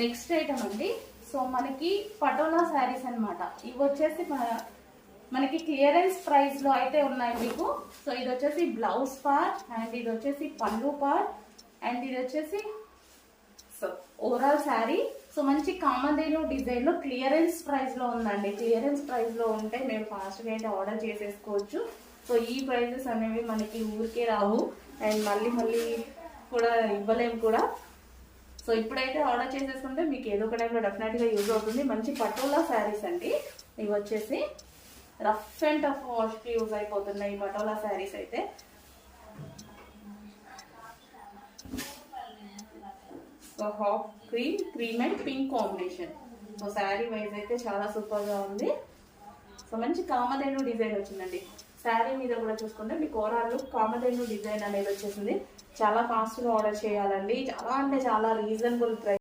Next item అండి. So మనకి పటోలా శారీస్ అనమాట. ఇవి వచ్చేసి మనకి క్లియరెన్స్ ప్రైస్ లో అయితే ఉన్నాయి మీకు. సో ఇది వచ్చేసి బ్లౌజ్ పార్ట్ అండ్ ఇది వచ్చేసి పళ్ళు పార్ట్ అండ్ ఇది వచ్చేసి సో ఓవరాల్ శారీ. సో మంచి కామధేను డిజైన్ లో క్లియరెన్స్ ప్రైస్ లో ఉందండి. క్లియరెన్స్ ప్రైస్ లో ఉంటే మేము ఫాస్ట్ గా అయితే ఆర్డర్ చేసేసుకోవచ్చు. సో ఈ ప్రైజెస్ అనేవి మనకి ఊరికే రావు అండ్ మళ్ళీ కూడా ఇవ్వలేము కూడా. సో ఇప్పుడైతే ఆర్డర్ చేసేసుకుంటే మీకు ఏదో ఒక టైంలో డెఫినెట్గా యూజ్ అవుతుంది. మంచి పటోలా శారీస్ అండి. ఇవి వచ్చేసి రఫ్ అండ్ టఫ్ వాష్కి యూజ్ అయిపోతున్నాయి ఈ పటోలా శారీస్ అయితే. So half cream and pink combination. So sari wise అయితే చాలా సూపర్గా ఉంది. సో మంచి కామధేను డిజైన్ వచ్చిందండి. శారీ మీద కూడా చూసుకుంటే మీకు ఓవరాల్ లుక్ కామధేను డిజైన్ అనేది వచ్చేసింది. చాలా ఫాస్ట్గా ఆర్డర్ చేయాలండి. చాలా అంటే చాలా రీజనబుల్ ప్రైస్.